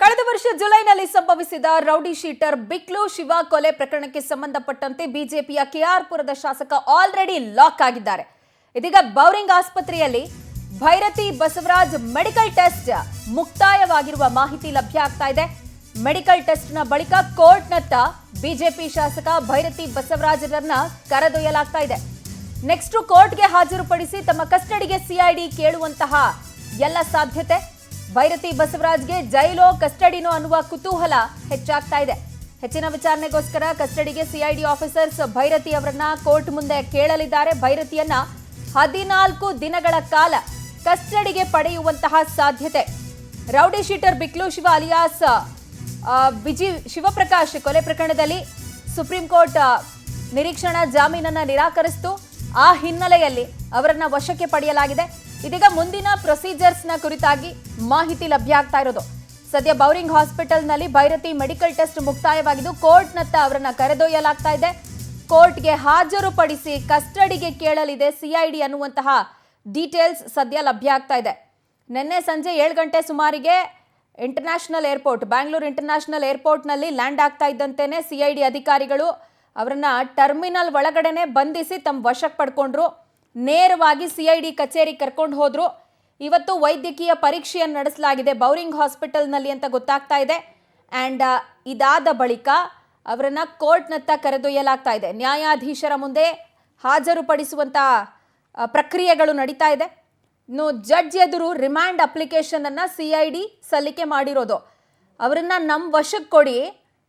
ಕಳೆದ ವರ್ಷ ಜುಲೈನಲ್ಲಿ ಸಂಭವಿಸಿದ ರೌಡಿ ಶೀಟರ್ ಬಿಕ್ಲು ಶಿವ ಕೊಲೆ ಪ್ರಕರಣಕ್ಕೆ ಸಂಬಂಧಪಟ್ಟಂತೆ ಬಿಜೆಪಿಯ ಕೆಆರ್ಪುರದ ಶಾಸಕ ಆಲ್ರೆಡಿ ಲಾಕ್ ಆಗಿದ್ದಾರೆ. ಇದೀಗ ಬೌರಿಂಗ್ ಆಸ್ಪತ್ರೆಯಲ್ಲಿ ಭೈರತಿ ಬಸವರಾಜ್ ಮೆಡಿಕಲ್ ಟೆಸ್ಟ್ ಮುಕ್ತಾಯವಾಗಿರುವ ಮಾಹಿತಿ ಲಭ್ಯ ಆಗ್ತಾ ಇದೆ. ಮೆಡಿಕಲ್ ಟೆಸ್ಟ್ನ ಬಳಿಕ ಕೋರ್ಟ್ನತ್ತ ಬಿಜೆಪಿ ಶಾಸಕ ಭೈರತಿ ಬಸವರಾಜರನ್ನ ಕರೆದೊಯ್ಯಲಾಗ್ತಾ ಇದೆ. ನೆಕ್ಸ್ಟ್ ಕೋರ್ಟ್ಗೆ ಹಾಜರುಪಡಿಸಿ ತಮ್ಮ ಕಸ್ಟಡಿಗೆ ಸಿಐಡಿ ಕೇಳುವಂತಹ ಎಲ್ಲ ಸಾಧ್ಯತೆ. ಭೈರತಿ ಬಸವರಾಜ್ಗೆ ಜೈಲೋ ಕಸ್ಟಡಿನೋ ಅನ್ನುವ ಕುತೂಹಲ ಹೆಚ್ಚಾಗ್ತಾ ಇದೆ. ಹೆಚ್ಚಿನ ವಿಚಾರಣೆಗೋಸ್ಕರ ಕಸ್ಟಡಿಗೆ ಸಿಐಡಿ ಆಫೀಸರ್ಸ್ ಭೈರತಿ ಅವರನ್ನ ಕೋರ್ಟ್ ಮುಂದೆ ಕೇಳಲಿದ್ದಾರೆ. ಭೈರತಿಯನ್ನ 14 ದಿನಗಳ ಕಾಲ ಕಸ್ಟಡಿಗೆ ಪಡೆಯುವಂತಹ ಸಾಧ್ಯತೆ. Rowdy sheeter Biklu Shiva alias Shivaprakash ಕೊಲೆ ಪ್ರಕರಣದಲ್ಲಿ ಸುಪ್ರೀಂ ಕೋರ್ಟ್ ನಿರೀಕ್ಷಣಾ ಜಾಮೀನನ್ನ ನಿರಾಕರಿಸಿತು. ಆ ಹಿನ್ನೆಲೆಯಲ್ಲಿ ಅವರನ್ನ ವಶಕ್ಕೆ ಪಡೆಯಲಾಗಿದೆ. ಇದೀಗ ಮುಂದಿನ ಪ್ರೊಸೀಜರ್ಸ್ನ ಕುರಿತಾಗಿ ಮಾಹಿತಿ ಲಭ್ಯ ಆಗ್ತಾ ಇರೋದು. ಸದ್ಯ ಬೌರಿಂಗ್ ಹಾಸ್ಪಿಟಲ್ನಲ್ಲಿ ಭೈರತಿ ಮೆಡಿಕಲ್ ಟೆಸ್ಟ್ ಮುಕ್ತಾಯವಾಗಿದ್ದು ಕೋರ್ಟ್ನತ್ತ ಅವರನ್ನ ಕರೆದೊಯ್ಯಲಾಗ್ತಾ ಇದೆ. ಕೋರ್ಟ್ಗೆ ಹಾಜರುಪಡಿಸಿ ಕಸ್ಟಡಿಗೆ ಕೇಳಲಿದೆ ಸಿಐಡಿ ಅನ್ನುವಂತಹ ಡೀಟೇಲ್ಸ್ ಸದ್ಯ ಲಭ್ಯ ಆಗ್ತಾ ಇದೆ. ನಿನ್ನೆ ಸಂಜೆ 7 ಗಂಟೆ ಸುಮಾರಿಗೆ ಇಂಟರ್ನ್ಯಾಷನಲ್ ಏರ್ಪೋರ್ಟ್ ಬ್ಯಾಂಗ್ಳೂರ್ ಇಂಟರ್ನ್ಯಾಷನಲ್ ಏರ್ಪೋರ್ಟ್ನಲ್ಲಿ ಲ್ಯಾಂಡ್ ಆಗ್ತಾ ಇದ್ದಂತೆಯೇ ಸಿಐಡಿ ಅಧಿಕಾರಿಗಳು ಅವರನ್ನ ಟರ್ಮಿನಲ್ ಒಳಗಡೆನೆ ಬಂಧಿಸಿ ತಮ್ಮ ವಶಕ್ಕೆ ಪಡ್ಕೊಂಡ್ರು. ನೇರವಾಗಿ ಸಿಐಡಿ ಕಚೇರಿ ಕರ್ಕೊಂಡು ಹೋದ್ರು. ಇವತ್ತು ವೈದ್ಯಕೀಯ ಪರೀಕ್ಷೆಯನ್ನು ನಡೆಸಲಾಗಿದೆ ಬೌರಿಂಗ್ ಹಾಸ್ಪಿಟಲ್ನಲ್ಲಿ ಅಂತ ಗೊತ್ತಾಗ್ತಾ ಇದೆ. ಆ್ಯಂಡ್ ಇದಾದ ಬಳಿಕ ಅವರನ್ನ ಕೋರ್ಟ್ನತ್ತ ಕರೆದೊಯ್ಯಲಾಗ್ತಾ ಇದೆ. ನ್ಯಾಯಾಧೀಶರ ಮುಂದೆ ಹಾಜರುಪಡಿಸುವಂಥ ಪ್ರಕ್ರಿಯೆಗಳು ನಡೀತಾ ಇದೆ. ಇನ್ನು ಜಡ್ಜ್ ಎದುರು ರಿಮ್ಯಾಂಡ್ ಅಪ್ಲಿಕೇಶನ್ ಅನ್ನ ಸಿಐಡಿ ಸಲ್ಲಿಕೆ ಮಾಡಿರೋದು. ಅವರನ್ನ ನಮ್ಮ ವಶಕ್ಕೆ ಕೊಡಿ,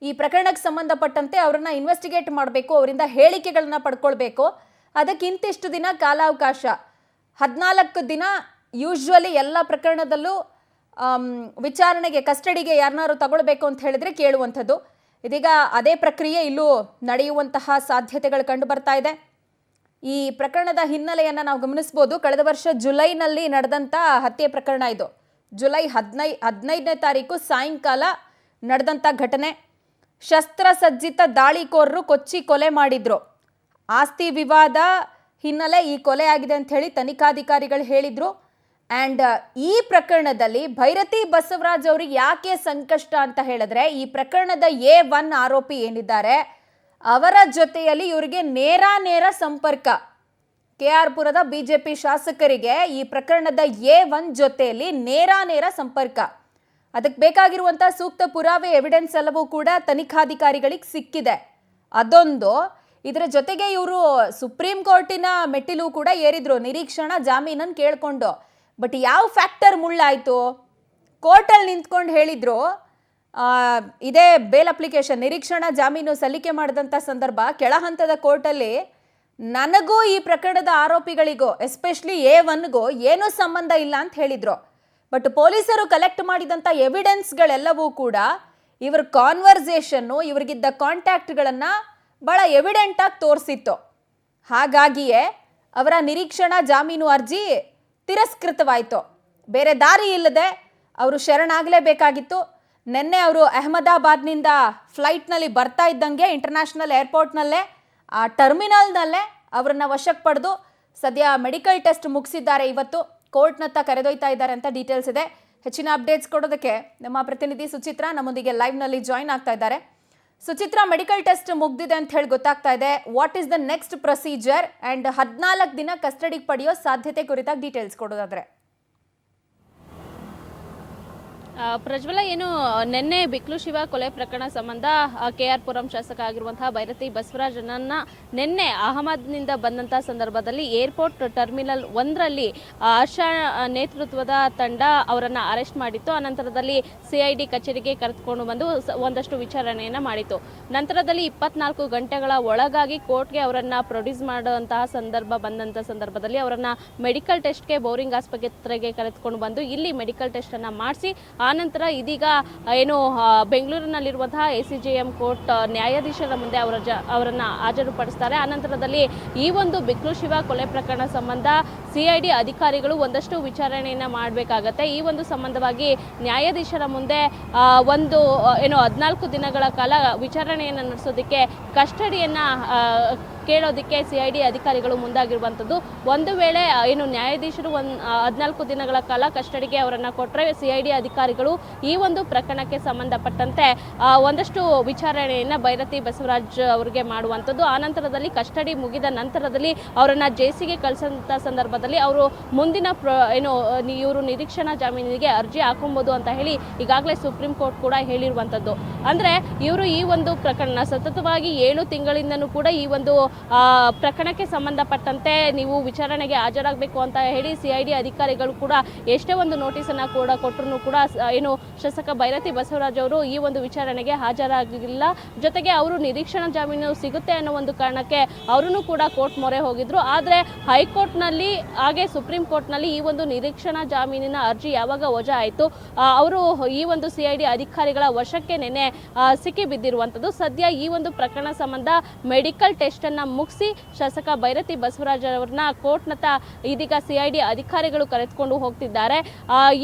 ಈ ಪ್ರಕರಣಕ್ಕೆ ಸಂಬಂಧಪಟ್ಟಂತೆ ಅವರನ್ನ ಇನ್ವೆಸ್ಟಿಗೇಟ್ ಮಾಡಬೇಕು, ಅವರಿಂದ ಹೇಳಿಕೆಗಳನ್ನ ಪಡ್ಕೊಳ್ಬೇಕು, ಅದಕ್ಕೆ ಇಂತಿಷ್ಟು ದಿನ ಕಾಲಾವಕಾಶ. 14 ದಿನ ಯೂಶ್ವಲಿ ಎಲ್ಲ ಪ್ರಕರಣದಲ್ಲೂ ವಿಚಾರಣೆಗೆ ಕಸ್ಟಡಿಗೆ ಯಾರನ್ನಾರು ತಗೊಳ್ಬೇಕು ಅಂತ ಹೇಳಿದ್ರೆ ಕೇಳುವಂಥದ್ದು. ಇದೀಗ ಅದೇ ಪ್ರಕ್ರಿಯೆ ಇಲ್ಲೂ ನಡೆಯುವಂತಹ ಸಾಧ್ಯತೆಗಳು ಕಂಡು ಬರ್ತಾ ಇದೆ. ಈ ಪ್ರಕರಣದ ಹಿನ್ನೆಲೆಯನ್ನು ನಾವು ಗಮನಿಸ್ಬೋದು. ಕಳೆದ ವರ್ಷ ಜುಲೈನಲ್ಲಿ ನಡೆದಂಥ ಹತ್ಯೆ ಪ್ರಕರಣ ಇದು. ಜುಲೈ 15ನೇ ತಾರೀಕು ಸಾಯಂಕಾಲ ನಡೆದಂಥ ಘಟನೆ. ಶಸ್ತ್ರಸಜ್ಜಿತ ದಾಳಿಕೋರರು ಕೊಚ್ಚಿ ಕೊಲೆ ಮಾಡಿದ್ರು. ಆಸ್ತಿ ವಿವಾದ ಹಿನ್ನೆಲೆ ಈ ಕೊಲೆ ಆಗಿದೆ ಅಂತ ಹೇಳಿ ತನಿಖಾಧಿಕಾರಿಗಳು ಹೇಳಿದ್ರು. ಆ್ಯಂಡ್ ಈ ಪ್ರಕರಣದಲ್ಲಿ ಭೈರತಿ ಬಸವರಾಜ್ ಅವರಿಗೆ ಯಾಕೆ ಸಂಕಷ್ಟ ಅಂತ ಹೇಳಿದ್ರೆ, ಈ ಪ್ರಕರಣದ A1 ಆರೋಪಿ ಏನಿದ್ದಾರೆ ಅವರ ಜೊತೆಯಲ್ಲಿ ಇವರಿಗೆ ನೇರ ಸಂಪರ್ಕ. ಕೆಆರ್ಪುರದ ಬಿಜೆಪಿ ಶಾಸಕರಿಗೆ ಈ ಪ್ರಕರಣದ A1 ಜೊತೆಯಲ್ಲಿ ನೇರ ಸಂಪರ್ಕ. ಅದಕ್ಕೆ ಬೇಕಾಗಿರುವಂಥ ಸೂಕ್ತ ಪುರಾವೆ ಎವಿಡೆನ್ಸ್ ಎಲ್ಲವೂ ಕೂಡ ತನಿಖಾಧಿಕಾರಿಗಳಿಗೆ ಸಿಕ್ಕಿದೆ. ಅದೊಂದು. ಇದರ ಜೊತೆಗೆ ಇವರು ಸುಪ್ರೀಂ ಕೋರ್ಟಿನ ಮೆಟ್ಟಿಲು ಕೂಡ ಏರಿದ್ರು ನಿರೀಕ್ಷಣಾ ಜಾಮೀನನ್ನು ಕೇಳ್ಕೊಂಡು. ಬಟ್ ಯಾವ ಫ್ಯಾಕ್ಟರ್ ಮುಳ್ಳಾಯಿತು? ಕೋರ್ಟಲ್ಲಿ ನಿಂತ್ಕೊಂಡು ಹೇಳಿದ್ರು ಇದೇ ಬೇಲ್ ಅಪ್ಲಿಕೇಶನ್ ನಿರೀಕ್ಷಣಾ ಜಾಮೀನು ಸಲ್ಲಿಕೆ ಮಾಡಿದಂಥ ಸಂದರ್ಭ ಕೆಳ ಹಂತದ ಕೋರ್ಟಲ್ಲಿ ನನಗೂ ಈ ಪ್ರಕರಣದ ಆರೋಪಿಗಳಿಗೂ ಎಸ್ಪೆಷಲಿ A1ಗೂ ಏನೂ ಸಂಬಂಧ ಇಲ್ಲ ಅಂತ ಹೇಳಿದ್ರು. ಬಟ್ ಪೊಲೀಸರು ಕಲೆಕ್ಟ್ ಮಾಡಿದಂಥ ಎವಿಡೆನ್ಸ್ಗಳೆಲ್ಲವೂ ಕೂಡ ಇವರ ಕಾನ್ವರ್ಸೇಷನ್ನು, ಇವರಿಗಿದ್ದ ಕಾಂಟ್ಯಾಕ್ಟ್ಗಳನ್ನು ಭಾಳ ಎವಿಡೆಂಟಾಗಿ ತೋರಿಸಿತ್ತು. ಹಾಗಾಗಿಯೇ ಅವರ ನಿರೀಕ್ಷಣಾ ಜಾಮೀನು ಅರ್ಜಿ ತಿರಸ್ಕೃತವಾಯಿತು. ಬೇರೆ ದಾರಿ ಇಲ್ಲದೆ ಅವರು ಶರಣಾಗಲೇಬೇಕಾಗಿತ್ತು. ನಿನ್ನೆ ಅವರು ಅಹಮದಾಬಾದ್ನಿಂದ ಫ್ಲೈಟ್ನಲ್ಲಿ ಬರ್ತಾ ಇದ್ದಂಗೆ ಇಂಟರ್ನ್ಯಾಷನಲ್ ಏರ್ಪೋರ್ಟ್ನಲ್ಲೇ ಆ ಟರ್ಮಿನಲ್ನಲ್ಲೇ ಅವರನ್ನು ವಶಕ್ಕೆ ಪಡೆದು ಸದ್ಯ ಮೆಡಿಕಲ್ ಟೆಸ್ಟ್ ಮುಗಿಸಿದ್ದಾರೆ. ಇವತ್ತು ಕೋರ್ಟ್ನತ್ತ ಕರೆದೊಯ್ತಾ ಇದ್ದಾರೆ ಅಂತ ಡೀಟೇಲ್ಸ್ ಇದೆ. ಹೆಚ್ಚಿನ ಅಪ್ಡೇಟ್ಸ್ ಕೊಡೋದಕ್ಕೆ ನಮ್ಮ ಪ್ರತಿನಿಧಿ ಸುಚಿತ್ರಾ ನಮ್ಮೊಂದಿಗೆ ಲೈವ್ನಲ್ಲಿ ಜಾಯಿನ್ ಆಗ್ತಾ ಇದ್ದಾರೆ. ಸುಚಿತ್ರಾ, ಮೆಡಿಕಲ್ ಟೆಸ್ಟ್ ಮುಗ್ದಿದೆ ಅಂತ ಹೇಳಿ ಗೊತ್ತಾಗ್ತಾ ಇದೆ. What is the next procedure and 14 ದಿನ ಕಸ್ಟಡಿಗೆ ಪಡೆಯೋ ಸಾಧ್ಯತೆ ಕುರಿತಾಗಿ ಡೀಟೇಲ್ಸ್ ಕೊಡೋದಾದ್ರೆ? ಪ್ರಜ್ವಲ, ಏನು ನಿನ್ನೆ ಬಿಕ್ಲು ಶಿವ ಕೊಲೆ ಪ್ರಕರಣ ಸಂಬಂಧ ಕೆಆರ್ಪುರಂ ಶಾಸಕ ಆಗಿರುವಂತಹ ಭೈರತಿ ಬಸವರಾಜನನ್ನ ನಿನ್ನೆ ಅಹಮದ್ನಿಂದ ಬಂದಂತಹ ಸಂದರ್ಭದಲ್ಲಿ ಏರ್ಪೋರ್ಟ್ ಟರ್ಮಿನಲ್ 1ರಲ್ಲಿ ಆಶಾ ನೇತೃತ್ವದ ತಂಡ ಅವರನ್ನು ಅರೆಸ್ಟ್ ಮಾಡಿತ್ತು. ಅನಂತರದಲ್ಲಿ ಸಿಐಡಿ ಕಚೇರಿಗೆ ಕರೆದುಕೊಂಡು ಬಂದು ಒಂದಷ್ಟು ವಿಚಾರಣೆಯನ್ನು ಮಾಡಿತ್ತು. ನಂತರದಲ್ಲಿ 24 ಗಂಟೆಗಳ ಒಳಗಾಗಿ ಕೋರ್ಟ್ಗೆ ಅವರನ್ನು ಪ್ರೊಡ್ಯೂಸ್ ಮಾಡುವಂತಹ ಬಂದಂಥ ಸಂದರ್ಭದಲ್ಲಿ ಅವರನ್ನು ಮೆಡಿಕಲ್ ಟೆಸ್ಟ್ಗೆ ಬೌರಿಂಗ್ ಆಸ್ಪತ್ರೆಗೆ ಕರೆದುಕೊಂಡು ಬಂದು ಇಲ್ಲಿ ಮೆಡಿಕಲ್ ಟೆಸ್ಟನ್ನು ಮಾಡಿಸಿ ಆನಂತರ ಇದೀಗ ಏನು ಬೆಂಗಳೂರಿನಲ್ಲಿರುವಂತಹ ACJM ಕೋರ್ಟ್ ನ್ಯಾಯಾಧೀಶರ ಮುಂದೆ ಅವರನ್ನು ಹಾಜರುಪಡಿಸ್ತಾರೆ. ಆನಂತರದಲ್ಲಿ ಈ ಒಂದು ಬಿಕ್ಲು ಶಿವ ಕೊಲೆ ಪ್ರಕರಣ ಸಂಬಂಧ ಸಿಐಡಿ ಅಧಿಕಾರಿಗಳು ಒಂದಷ್ಟು ವಿಚಾರಣೆಯನ್ನು ಮಾಡಬೇಕಾಗತ್ತೆ. ಈ ಒಂದು ಸಂಬಂಧವಾಗಿ ನ್ಯಾಯಾಧೀಶರ ಮುಂದೆ ಒಂದು ಏನು 14 ದಿನಗಳ ಕಾಲ ವಿಚಾರಣೆಯನ್ನು ನಡೆಸೋದಕ್ಕೆ ಕಸ್ಟಡಿಯನ್ನು ಕೇಳೋದಕ್ಕೆ CID ಅಧಿಕಾರಿಗಳು ಮುಂದಾಗಿರುವಂಥದ್ದು. ಒಂದು ವೇಳೆ ಏನು ನ್ಯಾಯಾಧೀಶರು 14 ದಿನಗಳ ಕಾಲ ಕಸ್ಟಡಿಗೆ ಅವರನ್ನು ಕೊಟ್ಟರೆ CID ಅಧಿಕಾರಿಗಳು ಈ ಒಂದು ಪ್ರಕರಣಕ್ಕೆ ಸಂಬಂಧಪಟ್ಟಂತೆ ಒಂದಷ್ಟು ವಿಚಾರಣೆಯನ್ನು ಭೈರತಿ ಬಸವರಾಜ್ ಅವರಿಗೆ ಮಾಡುವಂಥದ್ದು. ಆನಂತರದಲ್ಲಿ ಕಸ್ಟಡಿ ಮುಗಿದ ನಂತರದಲ್ಲಿ ಅವರನ್ನು ಜೈಸಿಗೆ ಕಳಿಸಂಥ ಸಂದರ್ಭದಲ್ಲಿ ಅವರು ಮುಂದಿನ ಇವರು ನಿರೀಕ್ಷಣಾ ಜಾಮೀನಿಗೆ ಅರ್ಜಿ ಹಾಕೊಬೋದು ಅಂತ ಹೇಳಿ ಈಗಾಗಲೇ ಸುಪ್ರೀಂ ಕೋರ್ಟ್ ಕೂಡ ಹೇಳಿರುವಂಥದ್ದು. ಅಂದರೆ ಇವರು ಈ ಒಂದು ಪ್ರಕರಣ ಸತತವಾಗಿ 7 ತಿಂಗಳಿಂದನೂ ಕೂಡ ಈ ಒಂದು ಪ್ರಕರಣಕ್ಕೆ ಸಂಬಂಧಪಟ್ಟಂತೆ ನೀವು ವಿಚಾರಣೆಗೆ ಹಾಜರಾಗಬೇಕು ಅಂತ ಹೇಳಿ CID ಅಧಿಕಾರಿಗಳು ಕೂಡ ಎಷ್ಟೇ ಒಂದು ನೋಟಿಸನ್ನು ಕೂಡ ಕೊಟ್ಟರು ಕೂಡ ಶಾಸಕ ಭೈರತಿ ಬಸವರಾಜ್ ಅವರು ಈ ಒಂದು ವಿಚಾರಣೆಗೆ ಹಾಜರಾಗಿಲ್ಲ. ಜೊತೆಗೆ ಅವರು ನಿರೀಕ್ಷಣಾ ಜಾಮೀನು ಸಿಗುತ್ತೆ ಅನ್ನೋ ಒಂದು ಕಾರಣಕ್ಕೆ ಅವರೂ ಕೂಡ ಕೋರ್ಟ್ ಮೊರೆ ಹೋಗಿದ್ರು. ಆದರೆ ಹೈಕೋರ್ಟ್ನಲ್ಲಿ ಹಾಗೆ ಸುಪ್ರೀಂ ಕೋರ್ಟ್ನಲ್ಲಿ ಈ ಒಂದು ನಿರೀಕ್ಷಣಾ ಜಾಮೀನಿನ ಅರ್ಜಿ ಯಾವಾಗ ವಜಾ ಆಯಿತು ಅವರು ಈ ಒಂದು CID ಅಧಿಕಾರಿಗಳ ವಶಕ್ಕೆ ನೆನೆ ಸಿಕ್ಕಿ ಬಿದ್ದಿರುವಂಥದ್ದು. ಸದ್ಯ ಈ ಒಂದು ಪ್ರಕರಣ ಸಂಬಂಧ ಮೆಡಿಕಲ್ ಟೆಸ್ಟ್ ಅನ್ನ ಮುಗಿಸಿ ಶಾಸಕ ಭೈರತಿ ಬಸವರಾಜ್ ಅವರನ್ನ ಕೋರ್ಟ್ನತ್ತ ಇದೀಗ CID ಅಧಿಕಾರಿಗಳು ಕರೆದುಕೊಂಡು ಹೋಗ್ತಿದ್ದಾರೆ.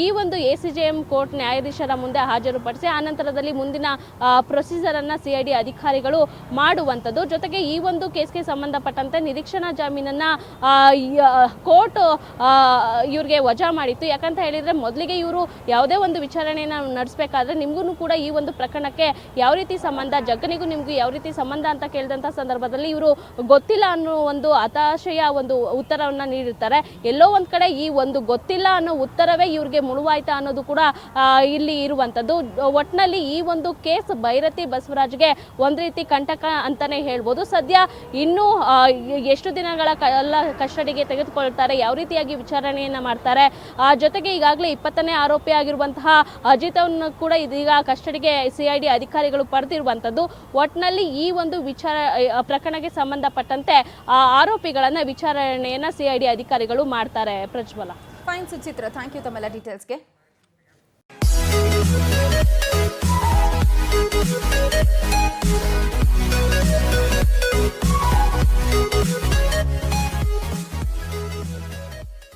ಈ ಒಂದು ACJM ಕೋರ್ಟ್ ನ್ಯಾಯಾಧೀಶರ ಮುಂದೆ ಹಾಜರುಪಡಿಸಿ ಆನಂತರದಲ್ಲಿ ಮುಂದಿನ ಪ್ರೊಸೀಜರ್ ಅನ್ನ CID ಅಧಿಕಾರಿಗಳು ಮಾಡುವಂಥದ್ದು. ಜೊತೆಗೆ ಈ ಒಂದು ಕೇಸ್ಗೆ ಸಂಬಂಧಪಟ್ಟಂತೆ ನಿರೀಕ್ಷಣಾ ಜಾಮೀನನ್ನ ಕೋರ್ಟ್ ಇವ್ರಿಗೆ ವಜಾ ಮಾಡಿತ್ತು. ಯಾಕಂತ ಹೇಳಿದ್ರೆ ಮೊದಲಿಗೆ ಇವರು ಯಾವುದೇ ಒಂದು ವಿಚಾರಣೆಯನ್ನು ನಡೆಸಬೇಕಾದ್ರೆ ನಿಮಗೂ ಕೂಡ ಈ ಒಂದು ಪ್ರಕರಣಕ್ಕೆ ಯಾವ ರೀತಿ ಸಂಬಂಧ, ಜಗ್ಗನಿಗೂ ನಿಮಗೂ ಯಾವ ರೀತಿ ಸಂಬಂಧ ಅಂತ ಕೇಳಿದಂಥ ಸಂದರ್ಭದಲ್ಲಿ ಇವರು ಗೊತ್ತಿಲ್ಲ ಅನ್ನೋ ಒಂದು ಹತಾಶೆಯ ಒಂದು ಉತ್ತರವನ್ನು ನೀಡಿರ್ತಾರೆ. ಎಲ್ಲೋ ಒಂದು ಕಡೆ ಈ ಒಂದು ಗೊತ್ತಿಲ್ಲ ಅನ್ನೋ ಉತ್ತರವೇ ಇವ್ರಿಗೆ ಮುಳುವಾಯ್ತಾ ಅನ್ನೋದು ಕೂಡ ಇಲ್ಲಿ ಇರುವಂಥದ್ದು. ಒಟ್ಟಿನಲ್ಲಿ ಈ ಒಂದು ಕೇಸ್ ಭೈರತಿ ಬಸವರಾಜ್ಗೆ ಒಂದು ರೀತಿ ಕಂಟಕ ಅಂತಾನೆ ಹೇಳ್ಬೋದು. ಸದ್ಯ ಇನ್ನೂ ಎಷ್ಟು ದಿನಗಳ ಕಾಲ ಕಸ್ಟಡಿಗೆ ತೆಗೆದುಕೊಳ್ತಾರೆ, ಯಾವ ರೀತಿಯಾಗಿ ವಿಚಾರಣೆಯನ್ನು ಮಾಡ್ತಾರೆ. ಜೊತೆಗೆ ಈಗಾಗಲೇ 20ನೇ ಆರೋಪಿ ಆಗಿರುವಂತಹ ಅಜಿತ್ ಅವನ್ನ ಕೂಡ ಇದೀಗ ಕಸ್ಟಡಿಗೆ CID ಅಧಿಕಾರಿಗಳು ಪಡೆದಿರುವಂಥದ್ದು. ಒಟ್ಟಿನಲ್ಲಿ ಈ ಒಂದು ಪ್ರಕರಣಕ್ಕೆ ಸಂಬಂಧಪಟ್ಟಂತೆ ಆರೋಪಿಗಳನ್ನ ವಿಚಾರಣೆಯನ್ನ CID ಅಧಿಕಾರಿಗಳು ಮಾಡ್ತಾರೆ. ಪ್ರಜ್ವಲ. ಫೈನ್ ಸುಚಿತ್ರ, ಥ್ಯಾಂಕ್ ಯು ತಮ್ಮೆಲ್ಲ ಡೀಟೇಲ್ಸ್ಗೆ.